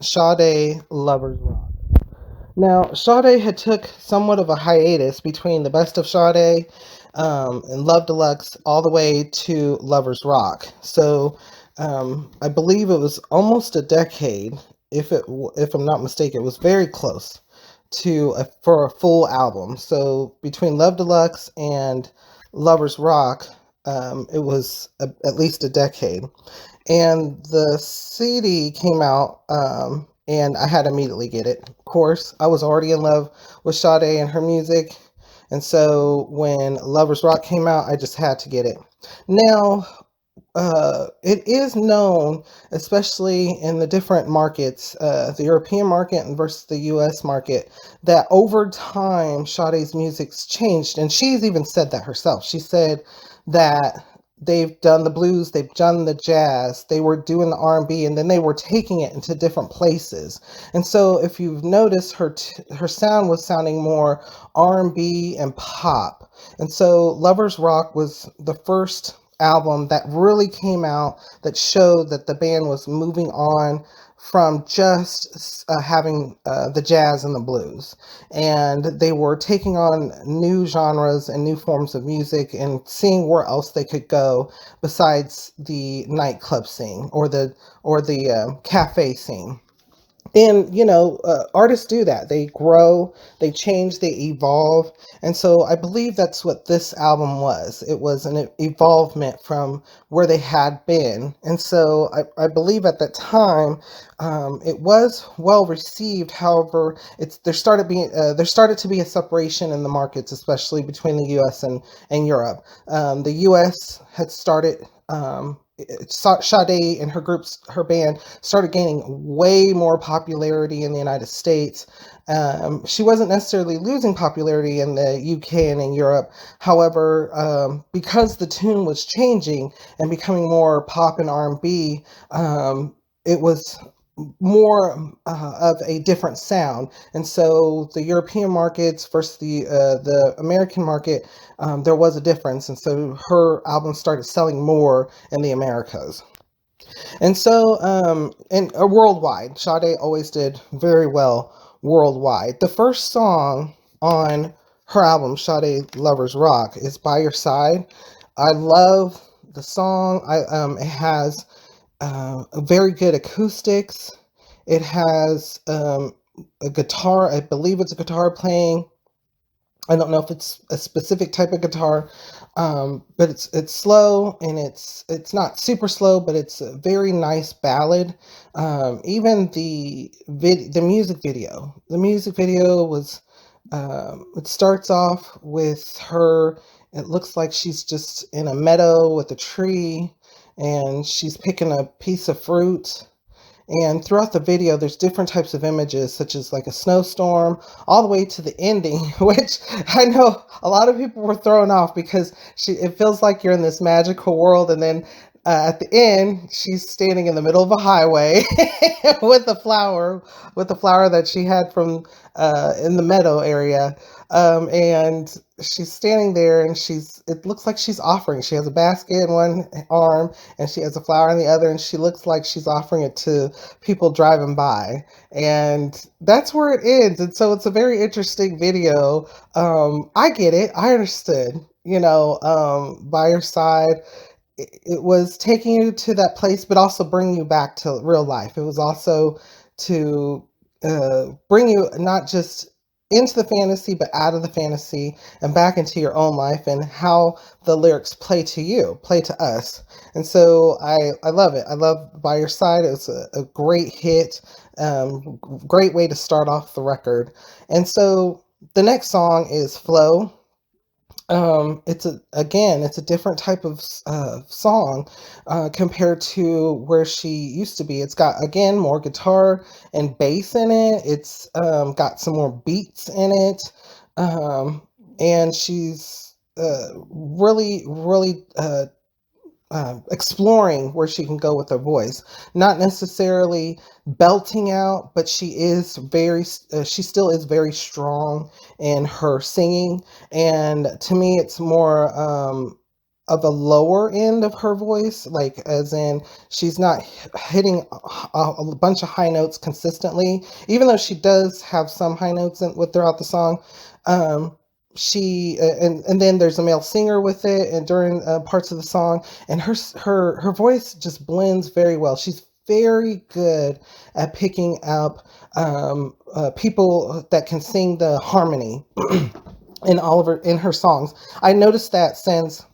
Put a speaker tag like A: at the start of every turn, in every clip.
A: Sade Lovers Rock. Now, Sade had took somewhat of a hiatus between the Best of Sade and Love Deluxe all the way to Lovers Rock. So I believe it was almost a decade, if I'm not mistaken. It was very close for a full album. So between Love Deluxe and Lovers Rock, it was at least a decade. And the CD came out, and I had to immediately get it. Of course, I was already in love with Sade and her music, and so when Lovers Rock came out, I just had to get it. Now, it is known, especially in the different markets, the European market and versus the U.S. market, that over time Sade's music's changed, and she's even said that herself. She said that they've done the blues, they've done the jazz, they were doing the R&B, and then they were taking it into different places. And so, if you've noticed, her sound was sounding more R&B and pop. And so, Lovers Rock was the first album that really came out that showed that the band was moving on from just having the jazz and the blues, and they were taking on new genres and new forms of music and seeing where else they could go besides the nightclub scene or the cafe scene. And artists do that. They grow, they change, they evolve. And so I believe that's what this album was. It was an evolvement from where they had been. And so I believe at that time, it was well received. However, there started to be a separation in the markets, especially between the U.S. and Europe. The U.S. had started. Sade and her band started gaining way more popularity in the United States. She wasn't necessarily losing popularity in the UK and in Europe. However, because the tune was changing and becoming more pop and R&B, it was more of a different sound. And so the European markets versus the American market, there was a difference. And so her album started selling more in the Americas. And so, and worldwide, Sade always did very well worldwide. The first song on her album, Sade Lovers Rock, is "By Your Side." I love the song. It has very good acoustics. It has a guitar. I believe it's a guitar playing. I don't know if it's a specific type of guitar, but it's slow, and it's not super slow, but it's a very nice ballad. Even the music video was it starts off with her. It looks like she's just in a meadow with a tree, and she's picking a piece of fruit. And throughout the video, there's different types of images, such as like a snowstorm, all the way to the ending, which I know a lot of people were thrown off because it feels like you're in this magical world, and then at the end, she's standing in the middle of a highway with with the flower that she had from in the meadow area, and she's standing there, and it looks like she's offering. She has a basket in one arm, and she has a flower in the other, and she looks like she's offering it to people driving by. And that's where it ends. And so it's a very interesting video. I get it. I understood. By your side, it was taking you to that place, but also bringing you back to real life. It was also to bring you not just into the fantasy, but out of the fantasy and back into your own life, and how the lyrics play to us. And so I love it. I love By Your Side. It was a great hit, great way to start off the record. And so the next song is Flow. It's a different type of song compared to where she used to be. It's got, again, more guitar and bass in it. It's got some more beats in it, and she's really exploring where she can go with her voice. Not necessarily belting out, but she still is very strong in her singing. And to me, it's more. of a lower end of her voice, like as in she's not hitting a bunch of high notes consistently, even though she does have some high notes throughout the song. Um, and then there's a male singer with it, and during parts of the song, and her voice just blends very well. She's very good at picking up people that can sing the harmony in her songs. I noticed that since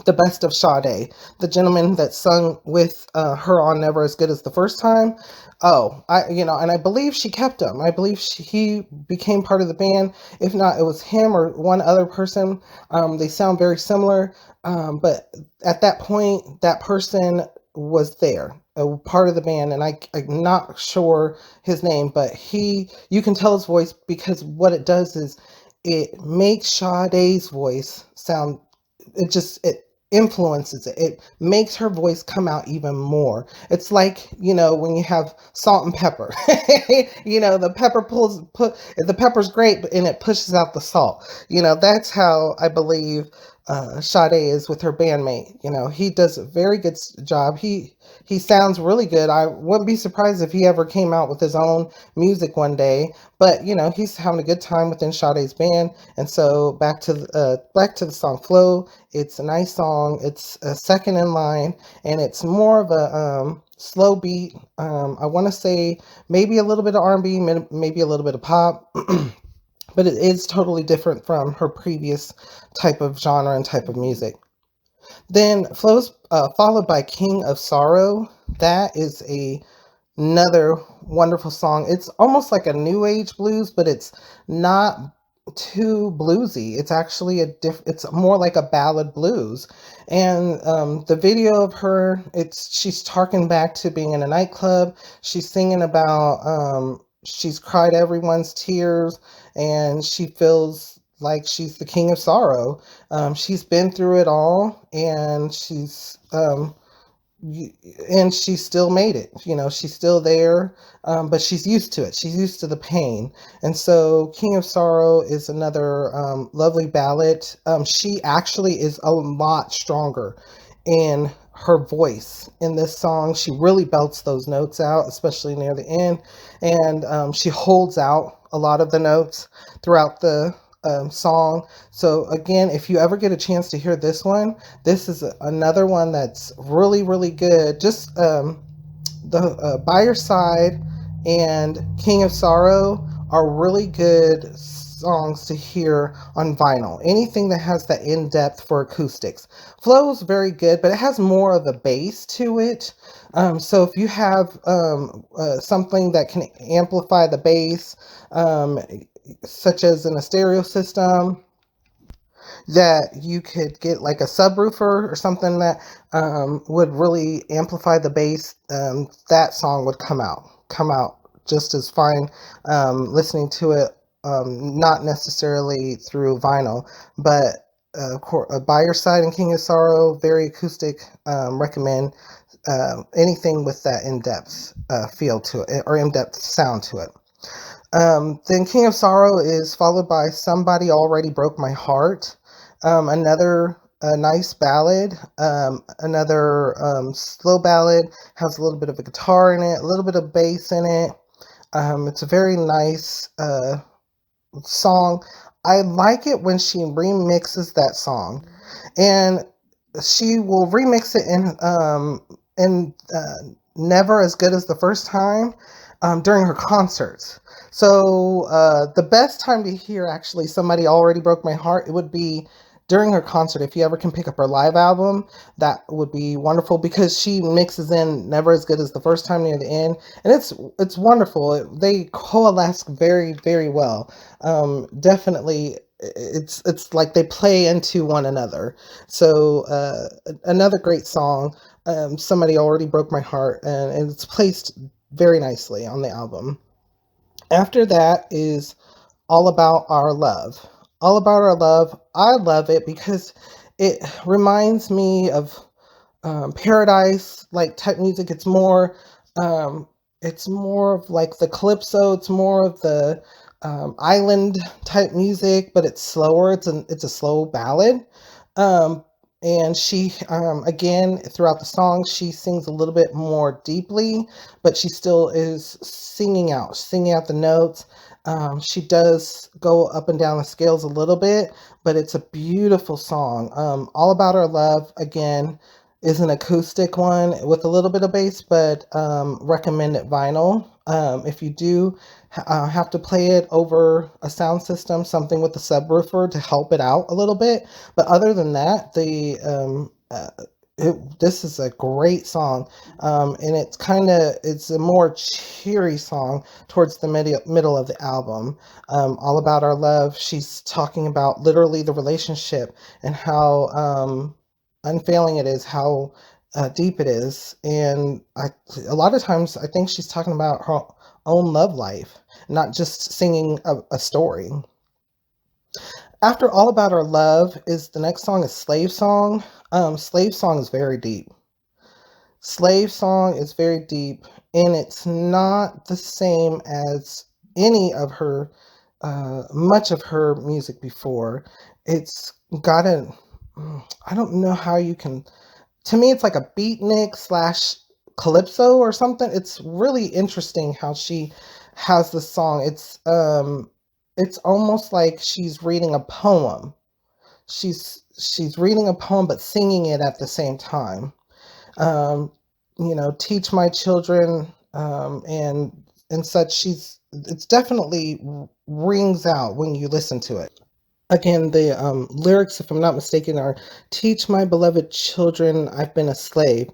A: the best of Sade, the gentleman that sung with her on Never as Good as the First Time. Oh, and I believe she kept him. I believe he became part of the band. If not, it was him or one other person. They sound very similar, but at that point, that person was there, a part of the band, and I'm not sure his name, but you can tell his voice because what it does is it makes Sade's voice sound, it influences it. It makes her voice come out even more. It's like, when you have salt and pepper. The the pepper's great, and it pushes out the salt. That's how I believe Sade is with her bandmate. He does a very good job. He sounds really good. I wouldn't be surprised if he ever came out with his own music one day. But he's having a good time within Sade's band. And so back to the song Flow. It's a nice song. It's a second in line, and it's more of a slow beat. I want to say maybe a little bit of R&B, maybe a little bit of pop. But it is totally different from her previous type of genre and type of music. Then Flow's followed by King of Sorrow. That is another wonderful song. It's almost like a new age blues, but it's not too bluesy. It's actually it's more like a ballad blues. And the video of her, she's harking back to being in a nightclub. She's singing about she's cried everyone's tears, and she feels like she's the king of sorrow. She's been through it all, and she still made it. She's still there, but she's used to it. She's used to the pain. And so King of Sorrow is another lovely ballad. She actually is a lot stronger in her voice in this song. She really belts those notes out, especially near the end. And she holds out a lot of the notes throughout the song. So again, if you ever get a chance to hear this one, this is another one that's really, really good. Just the By Your Side and King of Sorrow are really good songs to hear on vinyl. Anything that has that in-depth for acoustics. Flow is very good, but it has more of a bass to it. So if you have something that can amplify the bass, such as in a stereo system, that you could get like a subwoofer or something that would really amplify the bass, that song would come out just as fine listening to it, not necessarily through vinyl, but By Your Side and King of Sorrow, very acoustic. Recommend anything with that in-depth feel to it, or in-depth sound to it. Then King of Sorrow is followed by Somebody Already Broke My Heart. Another nice ballad, another slow ballad, has a little bit of a guitar in it, a little bit of bass in it. It's a very nice song. I like it when she remixes that song, and she will remix it in Never as Good as the First Time during her concerts. So the best time to hear actually Somebody Already Broke My Heart, it would be during her concert. If you ever can pick up her live album, that would be wonderful, because she mixes in Never as Good as the First Time near the end, and it's wonderful. They coalesce very, very well. Definitely, it's like they play into one another. So another great song, Somebody Already Broke My Heart, and it's placed very nicely on the album. After that is All About Our Love. All About Our Love, I love it because it reminds me of paradise like type music. It's more of like the calypso. It's more of the island type music, but it's slower. It's a slow ballad. Um, And she, again, throughout the song, she sings a little bit more deeply, but she still is singing out the notes. She does go up and down the scales a little bit, but it's a beautiful song. All About Our Love, again, is an acoustic one with a little bit of bass, but recommend it vinyl. If you do have to play it over a sound system, something with a subwoofer to help it out a little bit. But other than that, this is a great song, and it's a more cheery song towards the middle of the album. All About Our Love, she's talking about literally the relationship and how unfailing it is, how deep it is, and a lot of times I think she's talking about her own love life, not just singing a story. After All About Our Love is the next song is Slave Song. Slave Song is very deep. Slave Song is very deep, and it's not the same as any of her, much of her music before. It's got I don't know how you can, to me, it's like a beatnik slash calypso or something. It's really interesting how she has the song. It's almost like she's reading a poem. She's reading a poem but singing it at the same time. Um, teach my children, and such. It's definitely rings out when you listen to it. Again, the lyrics, if I'm not mistaken, are teach my beloved children I've been a slave,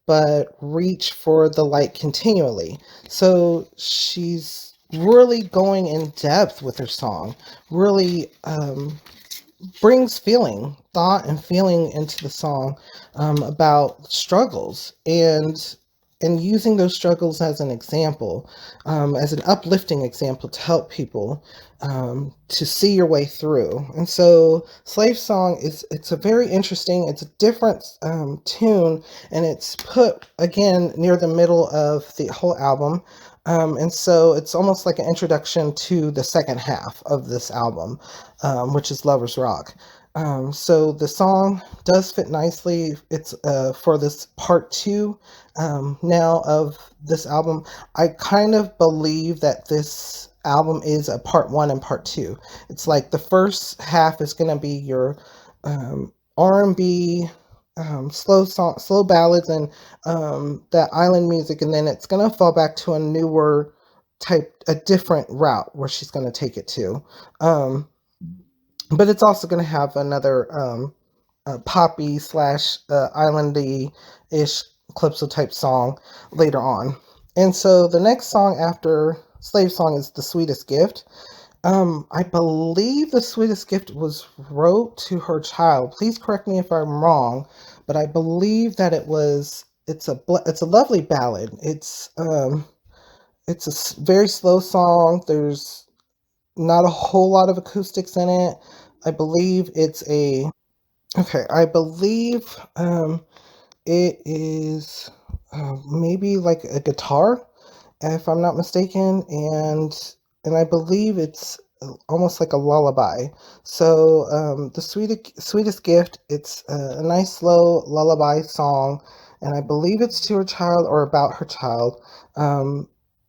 A: but reach for the light continually. So she's really going in depth with her song, really brings thought and feeling into the song, about struggles and using those struggles as an example, as an uplifting example to help people to see your way through. And so, Slave Song it's a very interesting, it's a different tune, and it's put again near the middle of the whole album. And so it's almost like an introduction to the second half of this album, which is Lovers Rock. So the song does fit nicely. It's for this part two now of this album. I kind of believe that this album is a part one and part two. It's like the first half is going to be your R&B, slow ballads, and that island music, and then it's going to fall back to a newer a different route where she's going to take it to. But it's also going to have another poppy slash islandy ish calypso type song later on. And so the next song after Slave Song is The Sweetest Gift. I believe The Sweetest Gift was wrote to her child. Please correct me if I'm wrong, but I believe that it's a lovely ballad. It's very slow song. There's not a whole lot of acoustics in it. I believe I believe it is maybe like a guitar, if I'm not mistaken, and I believe it's almost like a lullaby. So the sweetest gift, it's a nice slow lullaby song, and I believe it's to her child or about her child.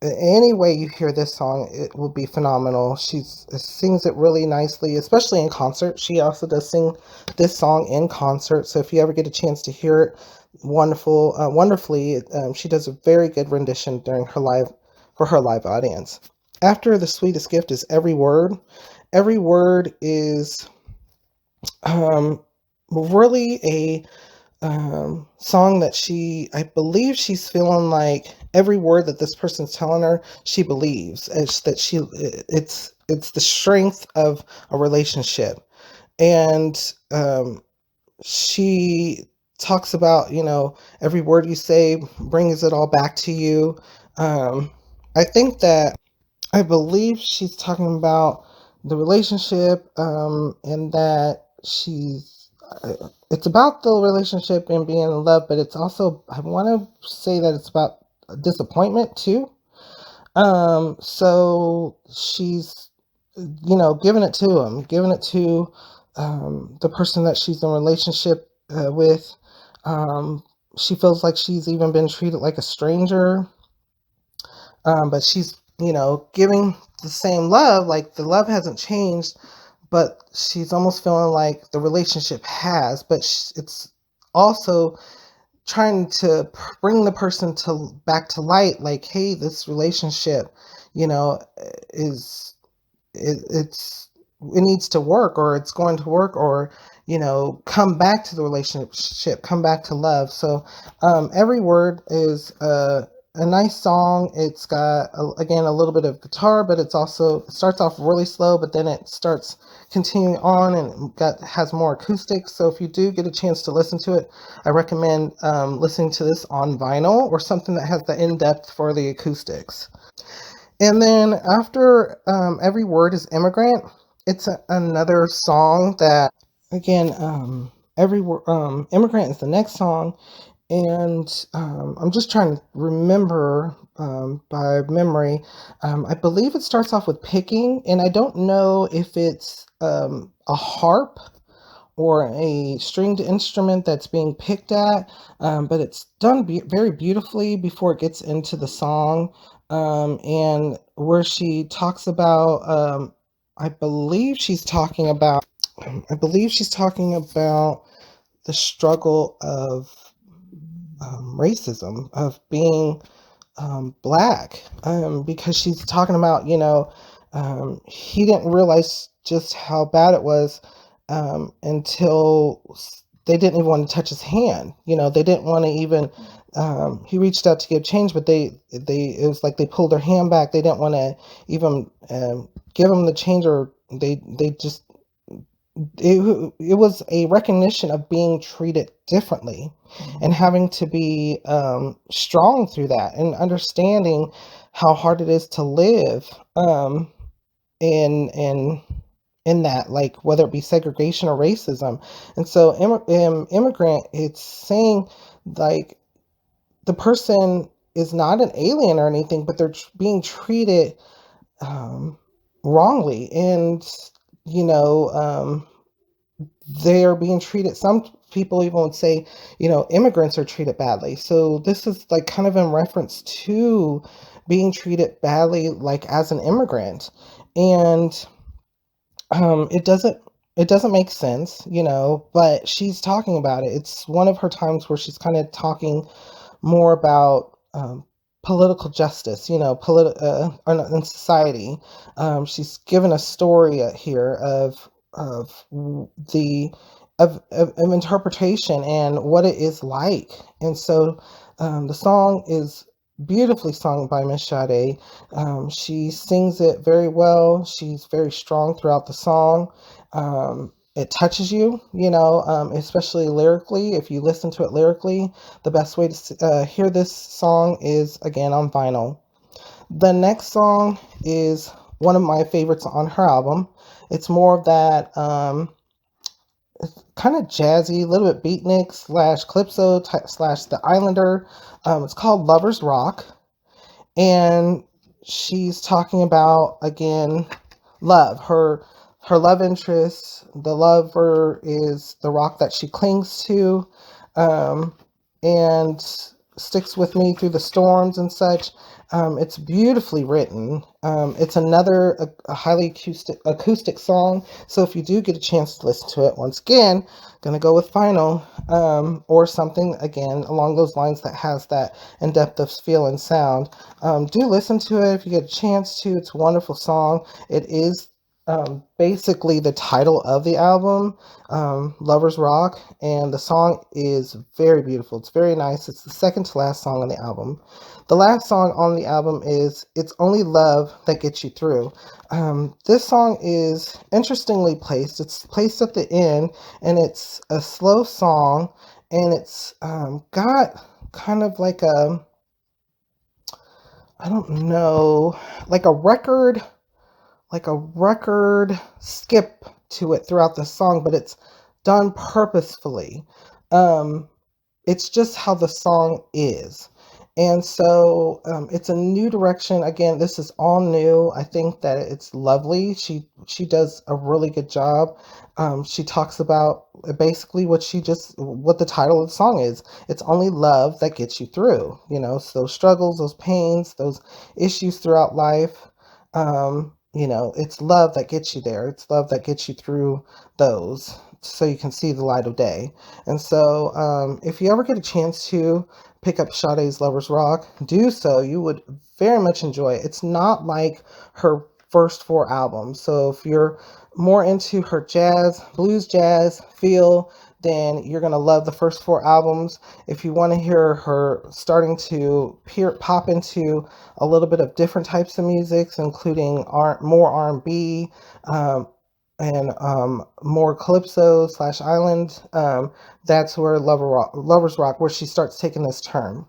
A: Any way you hear this song, it will be phenomenal. She sings it really nicely, especially in concert. She also does sing this song in concert. So if you ever get a chance to hear it, wonderfully, she does a very good rendition during her live audience. After The Sweetest Gift is Every Word. Every Word is really a song that I believe she's feeling like every word that this person's telling her, she believes. It's the strength of a relationship. And she talks about, every word you say brings it all back to you. I think that I believe she's talking about the relationship, and that it's about the relationship and being in love, but it's also, I want to say that it's about disappointment too. So she's, giving it to him, giving it to the person that she's in a relationship with. Um, she feels like she's even been treated like a stranger, but she's, giving the same love. Like the love hasn't changed, but she's almost feeling like the relationship has. But it's also trying to bring the person to back to light. Like, hey, this relationship, you know, is it's it needs to work, or it's going to work, or come back to the relationship, come back to love. So every word is a nice song. It's got again a little bit of guitar, but it starts off really slow, but then it starts continuing on and has more acoustics. So if you do get a chance to listen to it, I recommend listening to this on vinyl or something that has the in-depth for the acoustics. And then after every word is Immigrant. It's another song that, again, Immigrant is the next song. And I'm just trying to remember by memory. I believe it starts off with picking, and I don't know if it's a harp or a stringed instrument that's being picked at, but it's done very beautifully before it gets into the song, and where she talks about, I believe she's talking about, the struggle of racism, of being black, because she's talking about, he didn't realize just how bad it was until they didn't even want to touch his hand. They didn't want to even. He reached out to give change, but it was like they pulled their hand back. They didn't want to even give him the change, or they just it was a recognition of being treated differently, and having to be strong through that, and understanding how hard it is to live in in that, like whether it be segregation or racism. And so Immigrant, it's saying like the person is not an alien or anything, but they're being treated um, wrongly, and you know um, they're being treated, some people even would say, immigrants are treated badly. So this is like kind of in reference to being treated badly, like as an immigrant. And it doesn't make sense, but she's talking about it. It's one of her times where she's kind of talking more about political justice, in society. She's given a story here of the of interpretation and what it is like. And so the song is beautifully sung by Miss Sade. She sings it very well. She's very strong throughout the song. It touches you, especially lyrically. If you listen to it lyrically, the best way to hear this song is, again, on vinyl. The next song is one of my favorites on her album. It's more of that kind of jazzy, a little bit beatnik slash calypso slash the Islander. It's called Lovers Rock. And she's talking about, again, love. Her love interest, the lover, is the rock that she clings to, um, and sticks with me through the storms and such. It's beautifully written. It's another a highly acoustic song. So if you do get a chance to listen to it, once again, gonna go with vinyl, or something again along those lines that has that in depth of feel and sound. Do listen to it if you get a chance to. It's a wonderful song. It is basically the title of the album, Lovers Rock, and the song is very beautiful. It's very nice. It's the second to last song on the album. The last song on the album is It's Only Love That Gets You Through. This song is interestingly placed. It's placed at the end, and it's a slow song, and it's got kind of like I don't know, like a record skip to it throughout the song, but it's done purposefully. It's just how the song is. And so it's a new direction. Again, this is all new. I think that it's lovely. She does a really good job. She talks about basically what the title of the song is. It's only love that gets you through. So those struggles, those pains, those issues throughout life. It's love that gets you there. It's love that gets you through those, so you can see the light of day. And so, if you ever get a chance to pick up Sade's Lovers Rock, do so. You would very much enjoy it. It's not like her first four albums. So if you're more into her blues jazz feel, then you're going to love the first four albums. If you want to hear her starting to pop into a little bit of different types of music, including more R&B, and more calypso / island, that's where Lovers Rock, where she starts taking this turn.